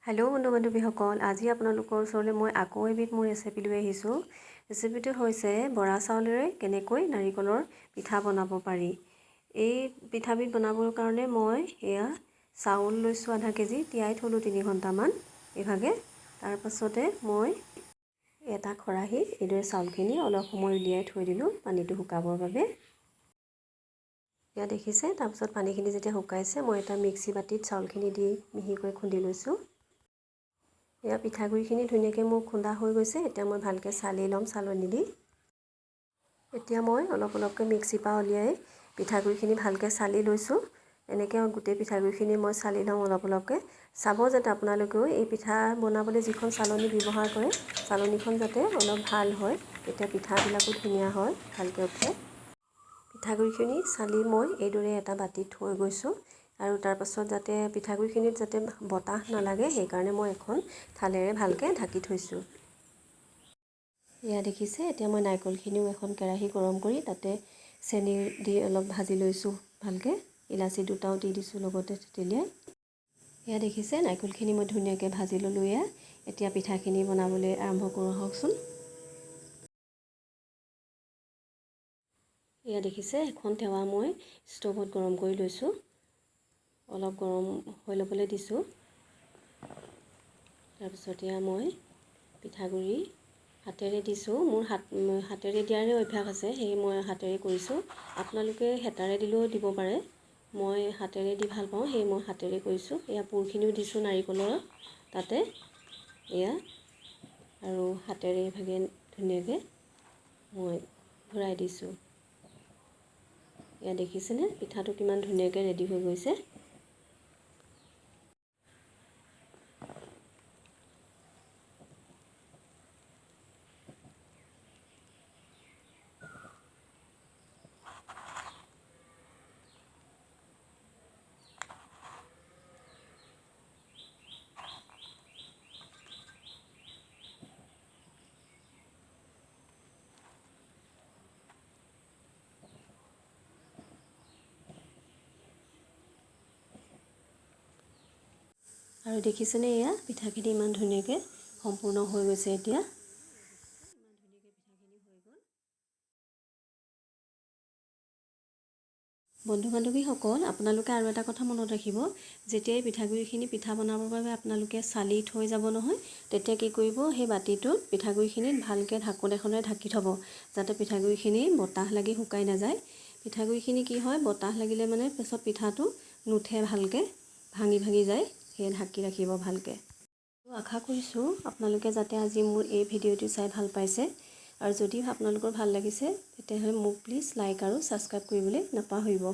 Hello बंधु बान्धवीসকল, আজি আপোনালোকৰ ওচৰলৈ মই আকৌ এবিধ মোৰ ৰেচিপি লৈ আহিছোঁ। ৰেচিপিটো হৈছে বৰা চাউলেৰে কেনেকৈ নাৰিকলৰ পিঠা বনাব পাৰি। এই পিঠাবিধ বনাবৰ কাৰণে মই এয়া চাউল লৈছোঁ আধা কেজি, তিয়াই থলোঁ 3 ঘণ্টামান এইভাগে। তাৰ পাছতে মই এটা খৰাহী এইদৰে চাউলখিনি অলপ সময় উলিয়াই থৈ দিলোঁ পানীটো শুকাবৰ বাবে। এয়া দেখিছে, তাৰপিছত পানীখিনি যেতিয়া শুকাইছে মই এটা মিক্সি বাতিত চাউলখিনি দি মিহিকৈ খুন্দি লৈছোঁ। এয়া পিঠাগুড়িখিনি ধুনীয়াকৈ মোৰ খুন্দা হৈ গৈছে। এতিয়া মই ভালকৈ চালি ল'ম চালনি দি। এতিয়া মই অলপ অলপকৈ মিক্সিৰ পৰা উলিয়াই পিঠাগুড়িখিনি ভালকৈ চালি লৈছোঁ। এনেকৈ গোটেই পিঠাগুড়িখিনি মই চালি লওঁ অলপ অলপকৈ। চাব যাতে আপোনালোকেও এই পিঠা বনাবলৈ যিখন চালনি ব্যৱহাৰ কৰে, চালনিখন যাতে অলপ ভাল হয়, তেতিয়া পিঠাবিলাকো ধুনীয়া হয়, ভালকৈ উঠে। পিঠাগুড়িখিনি চালি মই এইদৰে এটা বাতিত থৈ গৈছোঁ। আৰু তাৰ পাছত যাতে পিঠাগুড়িখিনিত যাতে বতাহ নালাগে সেইকাৰণে মই এখন থালেৰে ভালকৈ ঢাকি থৈছোঁ। এয়া দেখিছে, এতিয়া মই নাৰিকলখিনিও এখন কেৰাহী গৰম কৰি তাতে চেনি দি অলপ ভাজি লৈছোঁ ভালকৈ। ইলাচি দুটাও দি দিছোঁ লগতে তেতেলিয়াই। এয়া দেখিছে, নাৰিকলখিনি মই ধুনীয়াকৈ ভাজি ল'লোঁ। এতিয়া পিঠাখিনি বনাবলৈ আৰম্ভ কৰোঁ আহকচোন। এয়া দেখিছে, এখন টেৱা মই ষ্ট'ভত গৰম কৰি লৈছোঁ। অলপ গৰম হৈ ল'বলৈ দিছোঁ। তাৰপিছত এয়া মই পিঠাগুড়ি হাতেৰে দিছোঁ। মোৰ হাতেৰে দিয়াৰে অভ্যাস আছে, সেয়ে মই হাতেৰে কৰিছোঁ। আপোনালোকে হেতাৰে দিলেও দিব পাৰে। মই হাতেৰে দি ভাল পাওঁ, সেয়ে মই হাতেৰে কৰিছোঁ। এয়া পুৰখিনিও দিছোঁ নাৰিকলৰ তাতে এয়া, আৰু হাতেৰে এইভাগে ধুনীয়াকৈ মই ঘূৰাই দিছোঁ। এয়া দেখিছেনে, পিঠাটো কিমান ধুনীয়াকৈ ৰেডি হৈ গৈছে। আৰু দেখিছেনে, এয়া পিঠাখিনি ইমান ধুনীয়াকৈ সম্পূৰ্ণ হৈ গৈছে। এতিয়া বন্ধু বান্ধৱীসকল, আপোনালোকে আৰু এটা কথা মনত ৰাখিব, যেতিয়াই পিঠাগুড়িখিনি পিঠা বনাবৰ বাবে আপোনালোকে চালি থৈ যাব নহয়, তেতিয়া কি কৰিব, সেই বাতিটোত পিঠাগুড়িখিনিত ভালকৈ ঢাকোন এখনেৰে ঢাকি থ'ব, যাতে পিঠাগুড়িখিনি বতাহ লাগি শুকাই নাযায়। পিঠাগুড়িখিনি কি হয়, বতাহ লাগিলে মানে পিছত পিঠাটো নুঠে ভালকৈ, ভাঙি ভাঙি যায়। সেয়ে ঢাকি ৰাখিব ভালকৈ। আশা কৰিছোঁ আপোনালোকে যাতে আজি মোৰ এই ভিডিঅ'টো চাই ভাল পাইছে। আৰু যদি আপোনালোকৰ ভাল লাগিছে তেতিয়াহ'লে মোক প্লিজ লাইক আৰু ছাবস্ক্ৰাইব কৰিবলৈ নাপাহৰিব।